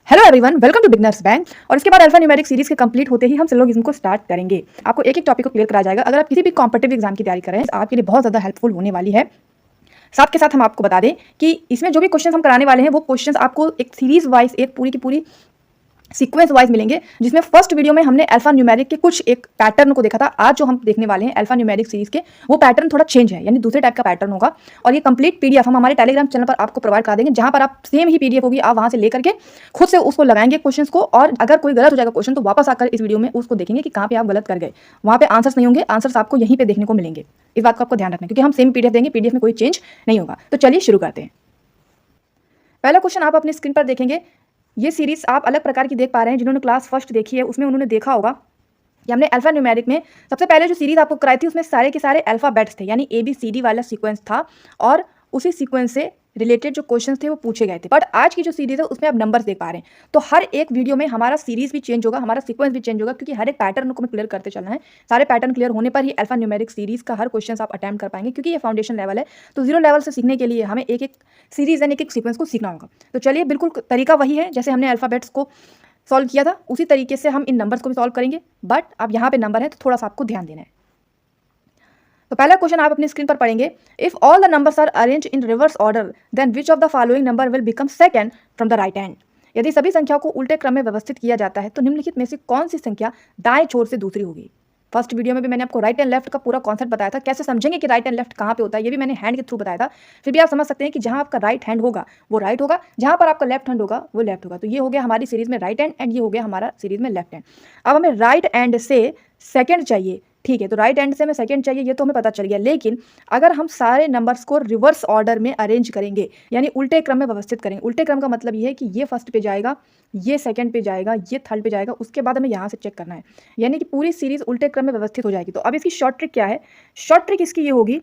Hello everyone, welcome to beginners bank. और इसके बाद अल्फा न्यूमेरिक सीरीज के कंप्लीट होते ही हम सब लोग इसको स्टार्ट करेंगे। आपको एक एक टॉपिक को क्लियर कराया जाएगा। अगर आप किसी भी कॉम्पिटिटिव एग्जाम की तैयारी कर रहे हैं तो आपके लिए बहुत ज़्यादा हेल्पफुल होने वाली है। साथ के साथ हम आपको बता दें कि इसमें जो भी क्वेश्चन हम कराने वाले हैं वो क्वेश्चन आपको एक सीरीज वाइज, एक पूरी की पूरी सीक्वेंस वाइज मिलेंगे। जिसमें फर्स्ट वीडियो में हमने अल्फा न्यूमेरिक के कुछ एक पैटर्न को देखा था। आज जो हम देखने वाले हैं अल्फा न्यूमेरिक सीरीज के, वो पैटर्न थोड़ा चेंज है, यानी दूसरे टाइप का पैटर्न होगा। और ये कंप्लीट पीडीएफ हम हमारे टेलीग्राम चैनल पर आपको प्रोवाइड करा देंगे, जहां पर आप सेम ही पीडीएफ होगी, आप वहां से लेकर के खुद से उसको लगाएंगे क्वेश्चन को। और अगर कोई गलत हो जाएगा क्वेश्चन तो वापस आकर इस वीडियो में उसको देखेंगे कि कहाँ पे आप गलत कर गए। वहाँ पे आंसर्स नहीं होंगे, आंसर्स आपको यहीं पे देखने को मिलेंगे। इस बात को आपको ध्यान रखना है, क्योंकि हम सेम पीडीएफ देंगे, पीडीएफ में कोई चेंज नहीं होगा। तो चलिए शुरू करते हैं। पहला क्वेश्चन आप अपनी स्क्रीन पर देखेंगे। ये सीरीज आप अलग प्रकार की देख पा रहे हैं। जिन्होंने क्लास फर्स्ट देखी है उसमें उन्होंने देखा होगा कि हमने अल्फा न्यूमेरिक में सबसे पहले जो सीरीज आपको कराई थी उसमें सारे के सारे अल्फाबेट्स थे, यानी ABCD वाला सीक्वेंस था। और उसी सीक्वेंस से रिलेटेड जो क्वेश्चंस थे वो पूछे गए थे। बट आज की जो सीरीज है उसमें आप नंबर्स देख पा रहे हैं। तो हर एक वीडियो में हमारा सीरीज भी चेंज होगा, हमारा सीक्वेंस भी चेंज होगा, क्योंकि हर एक पैटर्न को हमें क्लियर करते चलना है। सारे पैटर्न क्लियर होने पर ही अल्फा न्यूमेरिक सीरीज का हर क्वेश्चन आप अटेम्प्ट कर पाएंगे, क्योंकि ये फाउंडेशन लेवल है। तो जीरो लेवल से सीखने के लिए हमें एक एक सीरीज एंड एक एक सीक्वेंस को सीखना होगा। तो चलिए, बिल्कुल तरीका वही है जैसे हमने अल्फाबेट्स को सॉल्व किया था, उसी तरीके से हम इन नंबर्स को भी सॉल्व करेंगे। बट अब यहाँ पे नंबर है तो थोड़ा सा आपको ध्यान देना है। तो पहला क्वेश्चन आप अपनी स्क्रीन पर पढ़ेंगे। If all the numbers are arrange in reverse order then which of the following number will become second from the right hand. यदि सभी संख्याओं को उल्टे क्रम में व्यवस्थित किया जाता है तो निम्नलिखित में से कौन सी संख्या दाएं छोर से दूसरी होगी। फर्स्ट वीडियो में भी मैंने आपको राइट एंड लेफ्ट का पूरा कॉन्सेप्ट बताया था, कैसे समझेंगे कि राइट एंड लेफ्ट कहाँ पे होता है। ये भी मैंने हैंड के थ्रू बताया था। फिर भी आप समझ सकते हैं कि जहाँ आपका राइट हैंड होगा वो राइट होगा, जहाँ पर आपका लेफ्ट हैंड होगा वो लेफ्ट होगा। तो ये हो गया हमारी सीरीज में राइट हैंड, एंड ये हो गया हमारा सीरीज में लेफ्ट हैंड। अब हमें राइट हैंड से सेकंड चाहिए, ठीक है। तो राइट हैंड से हमें सेकंड चाहिए, ये तो हमें पता चल गया। लेकिन अगर हम सारे नंबर्स को रिवर्स ऑर्डर में अरेंज करेंगे, यानी उल्टे क्रम में व्यवस्थित करेंगे। उल्टे क्रम का मतलब ये है कि ये फर्स्ट पे जाएगा, ये सेकंड पे जाएगा, ये थर्ड पे जाएगा, उसके बाद हमें यहाँ से चेक करना है, यानी कि पूरी सीरीज उल्टे क्रम में व्यवस्थित हो जाएगी। तो अब इसकी शॉर्ट ट्रिक क्या है? शॉर्ट ट्रिक इसकी ये होगी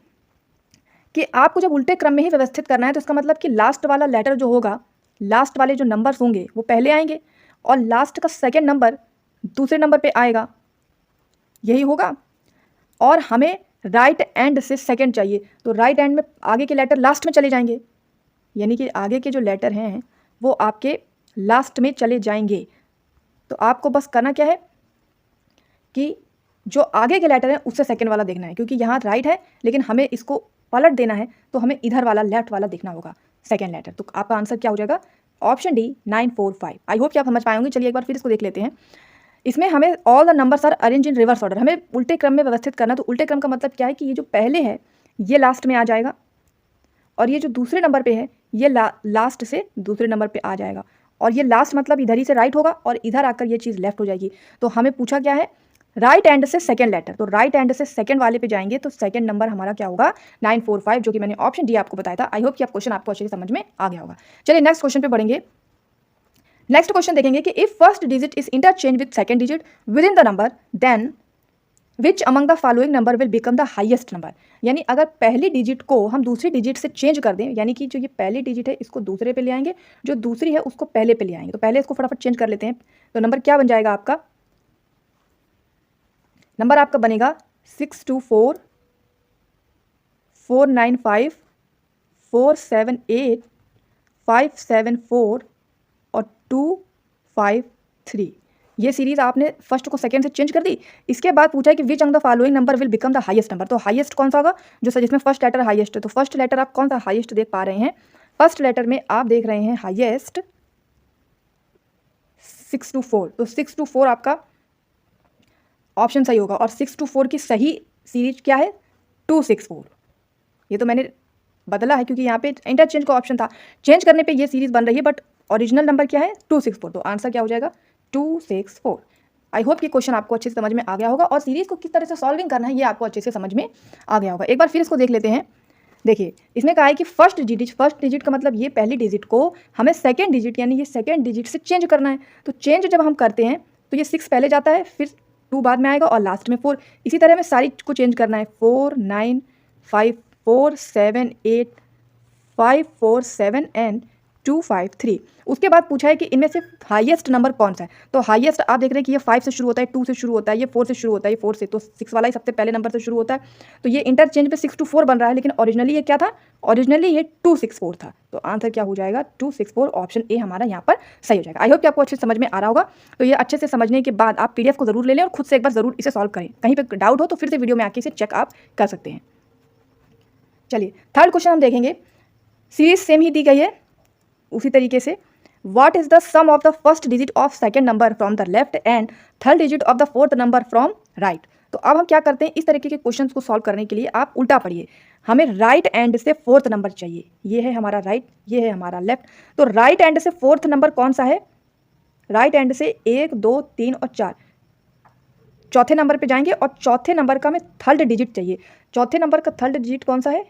कि आपको जब उल्टे क्रम में ही व्यवस्थित करना है तो इसका मतलब कि लास्ट वाला लेटर जो होगा, लास्ट वाले जो नंबर्स होंगे वो पहले आएंगे, और लास्ट का सेकेंड नंबर दूसरे नंबर पर आएगा, यही होगा। और हमें राइट एंड से सेकंड चाहिए, तो राइट एंड में आगे के लेटर लास्ट में चले जाएंगे, यानी कि आगे के जो लेटर हैं वो आपके लास्ट में चले जाएंगे। तो आपको बस करना क्या है कि जो आगे के लेटर हैं उससे सेकंड वाला देखना है, क्योंकि यहाँ राइट है लेकिन हमें इसको पलट देना है, तो हमें इधर वाला लेफ्ट वाला देखना होगा, सेकेंड लेटर। तो आपका आंसर क्या हो जाएगा? Option D 945। आई होप कि आप समझ पाएंगे। चलिए एक बार फिर इसको देख लेते हैं। इसमें हमें all the numbers are arrange in reverse order, हमें उल्टे क्रम में व्यवस्थित करना। तो उल्टे क्रम का मतलब क्या है कि ये जो पहले है ये लास्ट में आ जाएगा, और ये जो दूसरे नंबर पे है ये लास्ट से दूसरे नंबर पे आ जाएगा। और ये लास्ट मतलब इधर ही से राइट होगा, और इधर आकर ये चीज़ लेफ्ट हो जाएगी। तो हमें पूछा क्या है? राइट एंड से सेकंड लेटर। तो राइट एंड से सेकंड वाले पे जाएंगे, तो सेकंड नंबर हमारा क्या होगा? 945, जो कि मैंने ऑप्शन डी आपको बताया था। आई होप कि आप क्वेश्चन आपको अच्छे से समझ में आ गया होगा। चलिए नेक्स्ट क्वेश्चन पे बढ़ेंगे। नेक्स्ट क्वेश्चन देखेंगे कि if first digit is interchange with second digit within the number then which among the following number will become the highest number. यानी अगर पहली डिजिट को हम दूसरी डिजिट से चेंज कर दें, यानी कि जो ये पहली डिजिट है इसको दूसरे पे ले आएंगे, जो दूसरी है उसको पहले पे ले आएंगे। तो पहले इसको फटाफट चेंज कर लेते हैं। तो नंबर क्या बन जाएगा आपका? नंबर आपका बनेगा 624 495 478 574 और 253। ये सीरीज आपने फर्स्ट को सेकंड से चेंज कर दी। इसके बाद पूछा है कि विच अंग the following number will become the highest number. तो हाईएस्ट कौन सा होगा? जो जिसमें फर्स्ट लेटर हाईएस्ट है। तो फर्स्ट लेटर आप कौन सा हाईएस्ट देख पा रहे हैं? फर्स्ट लेटर में आप देख रहे हैं हाईएस्ट 624। तो 624 आपका ऑप्शन सही होगा। और 624 की सही सीरीज क्या है? 264। ये तो मैंने बदला है क्योंकि यहाँ पे इंटरचेंज का ऑप्शन था, चेंज करने पे ये सीरीज बन रही है, बट ओरिजिनल नंबर क्या है? 264। तो आंसर क्या हो जाएगा? 264। आई होप कि क्वेश्चन आपको अच्छे से समझ में आ गया होगा, और सीरीज को किस तरह से सॉल्विंग करना है ये आपको अच्छे से समझ में आ गया होगा। एक बार फिर इसको देख लेते हैं। देखिए, इसमें कहा है कि फर्स्ट डिजिट का मतलब ये पहली डिजिट को हमें सेकेंड डिजिट, यानी ये सेकेंड डिजिट से चेंज करना है। तो चेंज जब हम करते हैं तो ये 6 पहले जाता है, फिर 2 बाद में आएगा, और लास्ट में 4। इसी तरह हमें सारी को चेंज करना है। 4 9 5 4 7 8 5 4 7 एंड 2 5 3। उसके बाद पूछा है कि इनमें से हाईएस्ट नंबर कौन सा है। तो हाईएस्ट आप देख रहे हैं कि ये 5 से शुरू होता है, 2 से शुरू होता है, ये 4 से शुरू होता है, ये 4 से, तो 6 वाला ही सबसे पहले नंबर से शुरू होता है। तो ये इंटरचेंज पे 6 to 4 बन रहा है, लेकिन ओरिजिनली ये क्या था, ओरिजिनली ये 264 था। तो आंसर क्या हो जाएगा, 264। ऑप्शन ए हमारा यहाँ पर सही हो जाएगा। आई होप कि आपको अच्छे से समझ में आ रहा होगा। तो ये अच्छे से समझने के बाद आप PDF को जरूर ले लें और खुद से एक बार जरूर इसे सॉल्व करें। कहीं पर डाउट हो तो फिर से वीडियो में आके इसे चेक आप कर सकते हैं। चलिए थर्ड क्वेश्चन हम देखेंगे। सीरीज सेम ही दी गई है उसी तरीके से। What is the sum of the first digit of second number from the left and third digit of the fourth number from right? तो अब हम क्या करते हैं, इस तरीके के क्वेश्चंस को सॉल्व करने के लिए आप उल्टा पढ़िए। हमें राइट एंड से फोर्थ नंबर चाहिए। ये है हमारा राइट, ये है हमारा लेफ्ट। तो राइट एंड से फोर्थ नंबर कौन सा है, राइट एंड से 1 2 3 और 4, चौथे नंबर पे जाएंगे और चौथे नंबर का हमें थर्ड डिजिट चाहिए। चौथे नंबर का थर्ड डिजिट कौन सा है,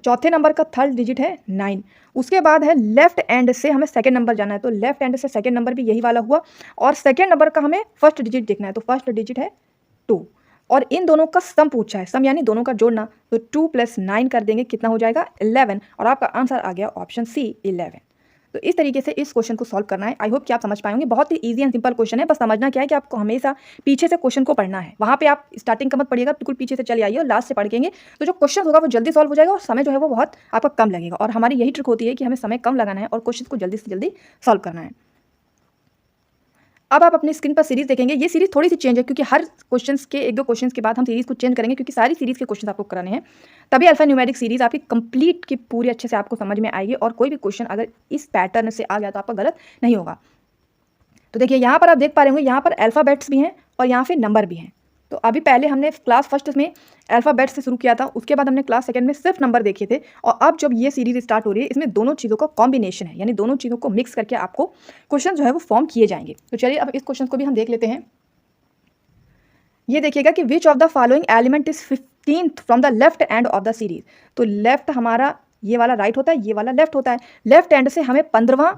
चौथे नंबर का थर्ड डिजिट है 9। उसके बाद है लेफ्ट एंड से हमें सेकंड नंबर जाना है। तो लेफ्ट एंड से सेकंड नंबर भी यही वाला हुआ और सेकंड नंबर का हमें फर्स्ट डिजिट देखना है। तो फर्स्ट डिजिट है 2 और इन दोनों का सम पूछा है, सम यानी दोनों का जोड़ना। तो 2 + 9 कर देंगे, कितना हो जाएगा 11, और आपका आंसर आ गया ऑप्शन सी 11। तो इस तरीके से इस क्वेश्चन को सॉल्व करना है। आई होप कि आप समझ पाएंगे। बहुत ही इजी एंड सिंपल क्वेश्चन है। बस समझना क्या है कि आपको हमेशा पीछे से क्वेश्चन को पढ़ना है। वहाँ पे आप स्टार्टिंग का मत पढ़िएगा, बिल्कुल पीछे से चले आइए और लास्ट से पढ़ेंगे तो जो क्वेश्चन होगा वो जल्दी सॉल्व हो जाएगा और समय जो है वो बहुत आपका कम लगेगा। और हमारी यही ट्रिक होती है कि हमें समय कम लगाना है और क्वेश्चन को जल्दी से जल्दी सॉल्व करना है। अब आप अपनी स्क्रीन पर सीरीज देखेंगे। ये सीरीज थोड़ी सी चेंज है क्योंकि हर क्वेश्चंस के 1-2 क्वेश्चंस के बाद हम सीरीज को चेंज करेंगे, क्योंकि सारी सीरीज के क्वेश्चन आपको कराने हैं। तभी अल्फा न्यूमेरिक सीरीज आपकी कंप्लीट की पूरी अच्छे से आपको समझ में आएगी और कोई भी क्वेश्चन अगर इस पैटर्न से आ गया तो आपका गलत नहीं होगा। तो देखिए यहाँ पर आप देख पा रहे होंगे, यहाँ पर अल्फ़ाबेट्स भी हैं और यहाँ पे नंबर भी हैं। तो अभी पहले हमने क्लास फर्स्ट में अल्फ़ाबेट्स से शुरू किया था, उसके बाद हमने क्लास सेकंड में सिर्फ नंबर देखे थे। और अब जब ये सीरीज स्टार्ट हो रही है, इसमें दोनों चीज़ों का कॉम्बिनेशन है, यानी दोनों चीज़ों को मिक्स करके आपको क्वेश्चन जो है वो फॉर्म किए जाएंगे। तो चलिए अब इस क्वेश्चन को भी हम देख लेते हैं। ये देखिएगा कि विच of the following element is 15th from the left end of the series. तो लेफ्ट हमारा ये वाला राइट होता है, ये वाला लेफ्ट होता है। लेफ्ट एंड से हमें 15वां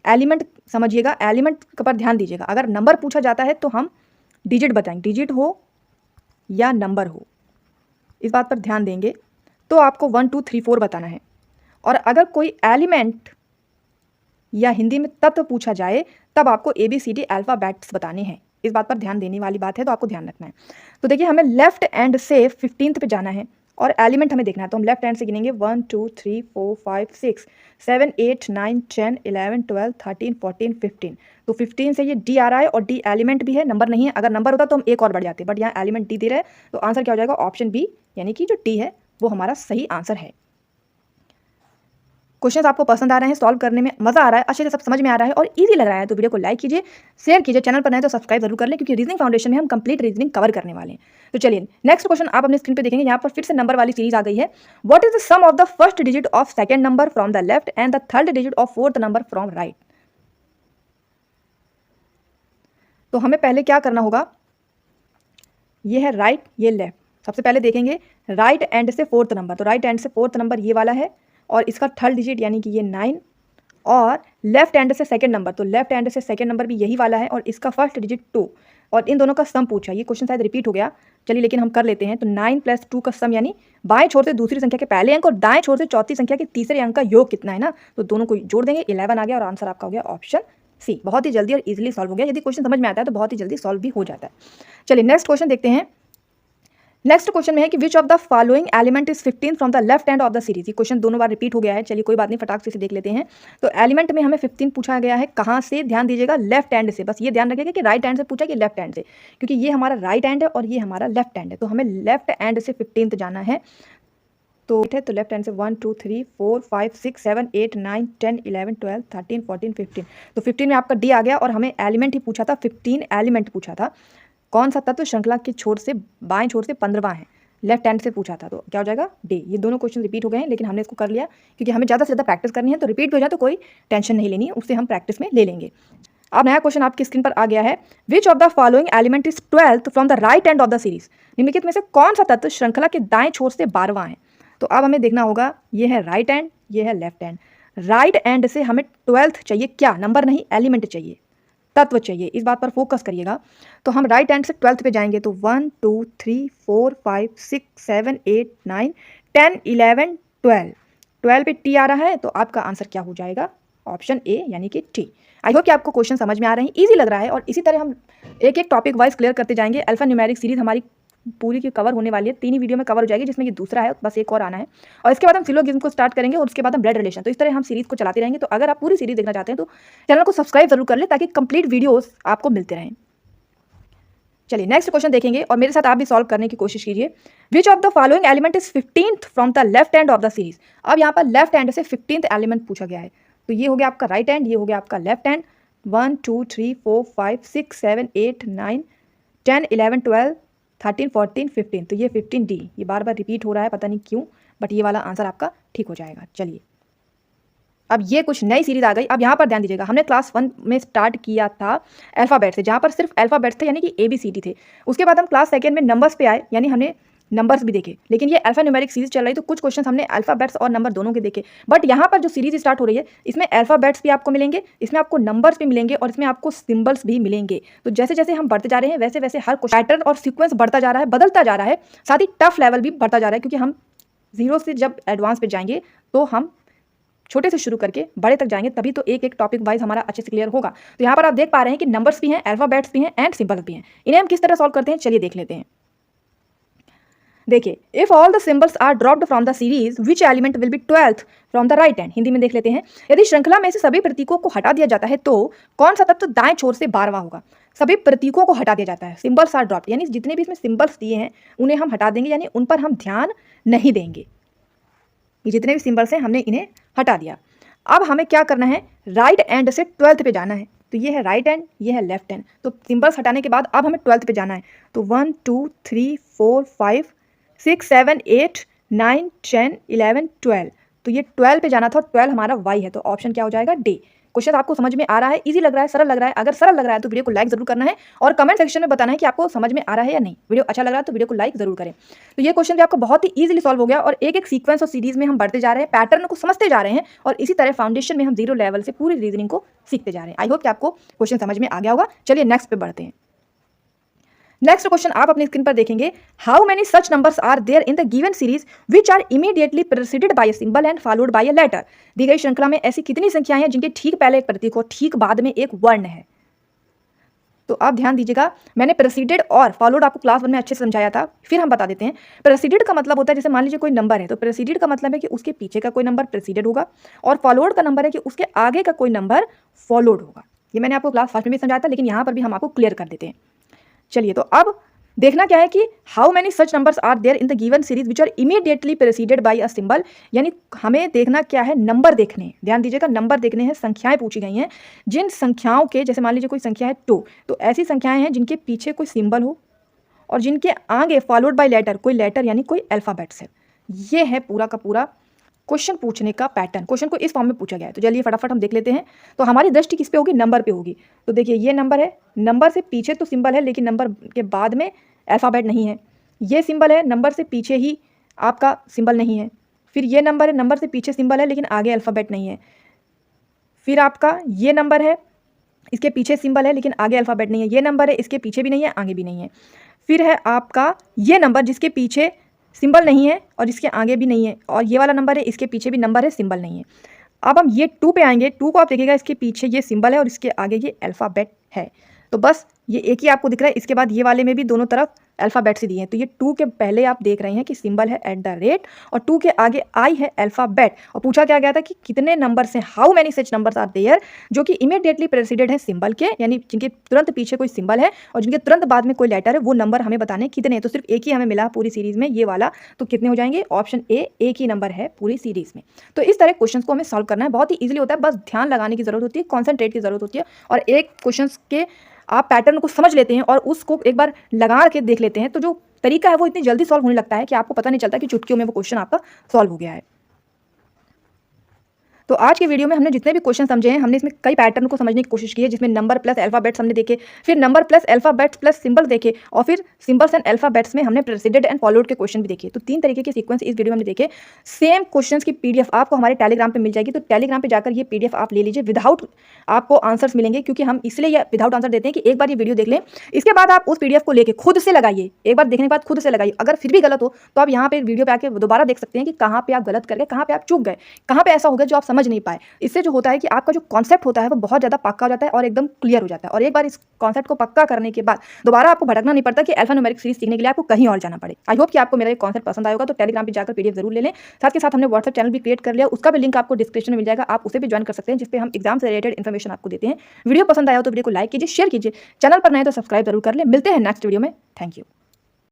एलिमेंट, समझिएगा एलिमेंट पर ध्यान दीजिएगा। अगर नंबर पूछा जाता है तो हम डिजिट बताएंगे, डिजिट हो या नंबर हो, इस बात पर ध्यान देंगे। तो आपको 1 2 3 4 बताना है। और अगर कोई एलिमेंट या हिंदी में तत्व पूछा जाए तब आपको ABCD अल्फ़ाबेट्स बताने हैं। इस बात पर ध्यान देने वाली बात है, तो आपको ध्यान रखना है। तो देखिए हमें लेफ्ट एंड से 15th पे जाना है और एलिमेंट हमें देखना है। तो हम लेफ्ट हैंड से गिनेंगे 1 2 3 4 5 6 7 8 9 10 11 12 13 14 15। तो 15 से ये D आ रहा है और D एलिमेंट भी है, नंबर नहीं है। अगर नंबर होता तो हम एक और बढ़ जाते, बट यहाँ एलिमेंट D दे रहे हैं। तो आंसर क्या हो जाएगा, ऑप्शन बी, यानी कि जो D है वो हमारा सही आंसर है। क्वेश्चन आपको पसंद आ रहे हैं, सॉल्व करने में मजा आ रहा है, अच्छे से सब समझ में आ रहा है और इजी लग रहा है तो वीडियो को लाइक कीजिए, शेयर कीजिए। चैनल पर नए तो सब्सक्राइब जरूर कर लें, क्योंकि रीजनिंग फाउंडेशन में हम कंप्लीट रीजनिंग कवर करने वाले हैं। तो चलिए नेक्स्ट क्वेश्चन आप अपने स्क्रीन पे देखेंगे। यहाँ पर फिर से नंबर वाली सीरीज आ गई है। What is the sum of the first digit of second number from the left and the third digit of fourth number from right. तो हमें पहले क्या करना होगा, ये है राइट, ये लेफ्ट। सबसे पहले देखेंगे राइट एंड से फोर्थ नंबर। तो राइट एंड से फोर्थ नंबर ये वाला है और इसका थर्ड डिजिट यानी कि ये 9। और लेफ्ट हैंड से सेकंड नंबर, तो लेफ्ट हैंड से सेकंड नंबर भी यही वाला है और इसका फर्स्ट डिजिट 2। और इन दोनों का सम पूछा। ये क्वेश्चन शायद रिपीट हो गया, चलिए लेकिन हम कर लेते हैं। तो 9 + 2 का सम, यानी बाएं छोर से दूसरी संख्या के पहले अंक और दाएं छोर से चौथी संख्या के तीसरे अंक का योग कितना है ना, तो दोनों को जोड़ देंगे, 11 आ गया और आंसर आपका हो गया ऑप्शन सी। बहुत ही जल्दी और इजीली सॉल्व हो गया। यदि क्वेश्चन समझ में आता है तो बहुत ही जल्दी सॉल्व भी हो जाता है। चलिए नेक्स्ट क्वेश्चन देखते हैं। नेक्स्ट क्वेश्चन में है कि विच of the following element is 15 from the left hand of the series. ये क्वेश्चन दोनों बार रिपीट हो गया है, चलिए कोई बात नहीं, फटाक से देख लेते हैं। तो एलिमेंट में हमें 15 पूछा गया है, कहाँ से, ध्यान दीजिएगा लेफ्ट हैंड से। बस ये ध्यान रखिएगा कि राइट हैंड से पूछा कि लेफ्ट हैंड से, क्योंकि ये हमारा राइट हैंड है और ये हमारा लेफ्ट हैंड है। तो हमें लेफ्ट हैंड से 15th जाना है। तो लेफ्ट हैंड से 1 2 3 4 5 6 7 8 9 10 11 12 13 14 15। तो 15 में आपका डी आ गया और हमें एलिमेंट ही पूछा था, 15 एलिमेंट पूछा था। कौन सा तत्व श्रृंखला के छोर से बाएं छोर से 15वां है, लेफ्ट हैंड से पूछा था। तो क्या हो जाएगा, डे। ये दोनों क्वेश्चन रिपीट हो गए हैं, लेकिन हमने इसको कर लिया क्योंकि हमें ज़्यादा से ज़्यादा प्रैक्टिस करनी है। तो रिपीट हो जाए तो कोई टेंशन नहीं लेनी है, उससे हम प्रैक्टिस में ले लेंगे। अब नया क्वेश्चन आपकी स्क्रीन पर आ गया है। विच of the following element is 12th from the right hand of the series. निम्नलिखित में से कौन सा तत्व श्रृंखला के दाएं छोर से 12वां है। तो अब हमें देखना होगा, ये है राइट हैंड, ये है लेफ्ट हैंड। राइट हैंड से हमें 12th चाहिए, क्या, नंबर नहीं, एलिमेंट चाहिए, तत्व चाहिए, इस बात पर फोकस करिएगा। तो हम राइट हैंड से 12th पे जाएंगे। तो 1 2 3 4 5 6 7 8 9 10 11 12। 12 पे टी आ रहा है, तो आपका आंसर क्या हो जाएगा? ऑप्शन ए यानी कि टी। आई होप कि आपको क्वेश्चन समझ में आ रहे हैं, इजी लग रहा है। और इसी तरह हम एक एक टॉपिक वाइज क्लियर करते जाएंगे। अल्फा न्यूमेरिक सीरीज हमारी पूरी की कवर होने वाली है, 3 ही वीडियो में कवर हो जाएगी, जिसमें ये दूसरा है, बस एक और आना है। और इसके बाद हम सिलोगिज्म को स्टार्ट करेंगे और उसके बाद हम ब्लड रिलेशन। तो इस तरह हम सीरीज को चलाते रहेंगे। तो अगर आप पूरी सीरीज देखना चाहते हैं तो चैनल को सब्सक्राइब जरूर कर ले, ताकि कंप्लीट वीडियोस आपको मिलते रहें। चलिए नेक्स्ट क्वेश्चन देखेंगे और मेरे साथ आप भी सॉल्व करने की कोशिश कीजिए। विच of the following element is 15th from the left hand of the series. अब यहाँ पर लेफ्ट हैंड से 15th एलिमेंट पूछा गया है। तो ये हो गया आपका राइट हैंड, ये हो गया आपका लेफ्ट हैंड। 1 2 3 4 5 6 7 8 9 10 11 12 13 14 15। तो ये 15D, ये बार बार रिपीट हो रहा है, पता नहीं क्यों, बट ये वाला आंसर आपका ठीक हो जाएगा। चलिए अब ये कुछ नई सीरीज आ गई। अब यहाँ पर ध्यान दीजिएगा, हमने क्लास 1 में स्टार्ट किया था अल्फ़ाबेट से, जहाँ पर सिर्फ अल्फ़ाबेट्स थे यानी कि ABCD थे। उसके बाद हम क्लास 2 में नंबर्स पे आए, यानी हमने नंबर्स भी देखे। लेकिन ये अल्फा न्यूमेरिक सीरीज चल रही, तो कुछ क्वेश्चन हमने अल्फ़ाबेट्स और नंबर दोनों के देखे। बट यहाँ पर जो सीरीज स्टार्ट हो रही है, इसमें अल्फ़ाबेट्स भी आपको मिलेंगे, इसमें आपको नंबर्स भी मिलेंगे और इसमें आपको सिंबल्स भी मिलेंगे। तो जैसे जैसे हम बढ़ते जा रहे हैं, वैसे वैसे हर पैटर्न और सीक्वेंस बढ़ता जा रहा है, बदलता जा रहा है। साथ ही टफ लेवल भी बढ़ता जा रहा है, क्योंकि हम 0 से जब एडवांस पे जाएंगे तो हम छोटे से शुरू करके बड़े तक जाएंगे, तभी तो एक एक टॉपिक वाइज हमारा अच्छे से क्लियर होगा। तो यहाँ पर आप देख पा रहे हैं कि नंबर्स भी हैं, अल्फ़ाबेट्स भी हैं एंड सिंबल्स भी हैं। इन्हें हम किस तरह सॉल्व करते हैं, चलिए देख लेते हैं। देखिए, if all the symbols are dropped from the series which element will be 12th from the right hand. Hindi में देख लेते हैं। यदि श्रृंखला में से सभी प्रतीकों को हटा दिया जाता है तो कौन सा तत्व दाएं छोर से 12वां होगा। सभी प्रतीकों को हटा दिया जाता है, सिंबल्स आर ड्रॉप्ड, यानी जितने भी इसमें सिंबल्स दिए हैं उन्हें हम हटा देंगे, यानी उन पर हम ध्यान नहीं देंगे। ये जितने भी सिंबल्स हैं हमने इन्हें हटा दिया। अब हमें क्या करना है, राइट एंड से 12th पे जाना है। तो ये है राइट हैंड, ये है लेफ्ट हैंड। तो सिंबल्स हटाने के बाद अब हमें 12th पे जाना है। तो 1 2 3 4 5 6 7 8 9 10 11 12। तो ये 12 पे जाना था और 12 हमारा वाई है। तो ऑप्शन क्या हो जाएगा, डी। क्वेश्चन आपको समझ में आ रहा है, इजी लग रहा है, सरल लग रहा है? अगर सरल लग रहा है तो वीडियो को लाइक जरूर करना है और कमेंट सेक्शन में बताना है कि आपको समझ में आ रहा है या नहीं। वीडियो अच्छा लग रहा है तो वीडियो को लाइक जरूर करें। तो ये क्वेश्चन भी आपको बहुत ही इजीली सॉल्व हो गया और एक एक सीक्वेंस और सीरीज में हम बढ़ते जा रहे हैं, पैटर्न को समझते जा रहे हैं और इसी तरह फाउंडेशन में हम 0 लेवल से पूरी रीजनिंग को सीखते जा रहे हैं। आई होप कि आपको क्वेश्चन समझ में आ गया होगा। चलिए नेक्स्ट पे बढ़ते हैं। नेक्स्ट क्वेश्चन आप अपनी स्क्रीन पर देखेंगे। How many such numbers are there in the given series which are immediately preceded by a symbol and followed by a letter. दी गई श्रृंखला में ऐसी कितनी संख्याएं हैं जिनके ठीक पहले एक प्रतीक हो, ठीक बाद में एक वर्ण है। तो आप ध्यान दीजिएगा, मैंने प्रेसिडेड और फॉलोड आपको क्लास 1 में अच्छे से समझाया था, फिर हम बता देते हैं। प्रेसिडेड का मतलब होता है, जैसे मान लीजिए कोई नंबर है, तो प्रेसिडेड का मतलब है कि उसके पीछे का कोई नंबर प्रेसिडेड होगा, और फॉलोड का नंबर है कि उसके आगे का कोई नंबर फॉलोड होगा। ये मैंने आपको क्लास 1 में भी समझाया था, लेकिन यहाँ पर भी हम आपको क्लियर कर देते हैं। चलिए, तो अब देखना क्या है कि how many such numbers are there in the given series which are immediately preceded by a symbol. यानी हमें देखना क्या है, नंबर देखने हैं। ध्यान दीजिएगा, नंबर देखने हैं, संख्याएं पूछी गई हैं। जिन संख्याओं के, जैसे मान लीजिए कोई संख्या है 2, तो ऐसी संख्याएं हैं जिनके पीछे कोई सिंबल हो और जिनके आगे फॉलोड बाय लेटर, कोई लेटर यानी कोई अल्फाबेट्स है। ये है पूरा का पूरा क्वेश्चन पूछने का पैटर्न। क्वेश्चन को इस फॉर्म में पूछा गया है। तो चलिए फटाफट हम देख लेते हैं। तो हमारी दृष्टि किस पे होगी, नंबर पे होगी। तो देखिए, ये नंबर है, नंबर से पीछे तो सिंबल है लेकिन नंबर के बाद में अल्फ़ाबेट नहीं है। ये सिंबल है, नंबर से पीछे ही आपका सिंबल नहीं है। फिर ये नंबर है, नंबर से पीछे सिंबल है लेकिन आगे अल्फ़ाबेट नहीं है। फिर आपका ये नंबर है, इसके पीछे सिंबल है लेकिन आगे अल्फ़ाबेट नहीं है। ये नंबर है, इसके पीछे भी नहीं है, आगे भी नहीं है। फिर है आपका ये नंबर, जिसके पीछे सिंबल नहीं है और इसके आगे भी नहीं है। और ये वाला नंबर है, इसके पीछे भी नंबर है, सिंबल नहीं है। अब हम ये 2 पे आएंगे। 2 को आप देखिएगा, इसके पीछे ये सिंबल है और इसके आगे ये अल्फ़ाबेट है। तो बस ये एक ही आपको दिख रहा है। इसके बाद ये वाले में भी दोनों तरफ अल्फ़ाबेट से दिए हैं। तो ये 2 के पहले आप देख रहे हैं कि सिंबल है @ और 2 के आगे आई है अल्फ़ाबेट। और पूछा क्या गया था कि कितने नंबर्स हैं, how many such numbers are there, जो कि इमीडिएटली प्रेसिडेड है सिंबल के, यानी जिनके तुरंत पीछे कोई सिंबल है और जिनके तुरंत बाद में कोई लेटर है, वो नंबर हमें बताने कितने हैं। तो सिर्फ एक ही हमें मिला पूरी सीरीज़ में, ये वाला। तो कितने हो जाएंगे, ऑप्शन ए, एक ही नंबर है पूरी सीरीज़ में। तो इस तरह क्वेश्चन को हमें सॉल्व करना है, बहुत ही ईजिली होता है। बस ध्यान लगाने की ज़रूरत होती है, कॉन्सेंट्रेट की ज़रूरत होती है। और एक क्वेश्चन के आप पैटर्न को समझ लेते हैं और उसको एक बार लगा के देख लेते हैं, तो जो तरीका है वो इतनी जल्दी सॉल्व होने लगता है कि आपको पता नहीं चलता कि चुटकियों में वो क्वेश्चन आपका सॉल्व हो गया है। तो आज की वीडियो में हमने जितने भी क्वेश्चन समझे हैं, हमने इसमें कई पैटर्न को समझने की कोशिश की है, जिसमें नंबर प्लस अल्फाबेट्स हमने देखे, फिर number plus alphabets plus symbol देखे, और फिर सिंबल्स एंड अल्फाबेट्स में हमने प्रेसिडेंट एंड फॉलोड के क्वेश्चन भी देखे। तो 3 तरीके के सीक्वेंस इस वीडियो में हमने देखे। सेम क्वेश्चंस की पीडीएफ आपको हमारे टेलीग्राम पे मिल जाएगी, तो टेलीग्राम पे जाकर ये पीडीएफ आप ले लीजिए। विदाउट आपको आंसर्स मिलेंगे, क्योंकि हम इसलिए ये विदाउट आंसर देते हैं कि एक बार ये वीडियो देख लें, इसके बाद आप उस पीडीएफ को लेके खुद से लगाइए। एक बार देखने के बाद खुद से लगाइए। अगर फिर भी गलत हो तो आप यहाँ पे वीडियो पे आके दोबारा देख सकते हैं कि कहाँ पे आप गलत कर गए, कहाँ पे आप चूक गए, कहाँ पे ऐसा हो गया जो आप समझ नहीं पाए। इससे जो होता है कि आपका जो कॉन्सेप्ट होता है वो बहुत ज़्यादा पक्का हो जाता है और एकदम क्लियर हो जाता है। और एक बार इस कॉन्सेप्ट को पक्का करने के बाद दोबारा आपको भटकना नहीं पड़ता कि अल्फान्यूमेरिक सीरीज सीखने के लिए आपको कहीं और जाना पड़े। आई होप कि आपको मेरा ये कॉन्सेप्ट पसंद आएगा, तो टेलीग्राम पे जाकर पीडीएफ जरूर ले लें। साथ के साथ हमने व्हाट्सएप चैनल भी क्रिएट कर लिया, उसका भी लिंक आपको डिस्क्रिप्शन में मिल जाएगा, आप उसे भी ज्वाइन कर सकते हैं, जिसपे हम एग्जाम से रिलेटेड इन्फॉर्मेशन आपको देते हैं। वीडियो पसंद आया हो तो वीडियो को लाइक कीजिए, शेयर कीजिए, चैनल पर नए तो सब्सक्राइब जरूर कर ले। मिलते हैं नेक्स्ट वीडियो में। Thank you.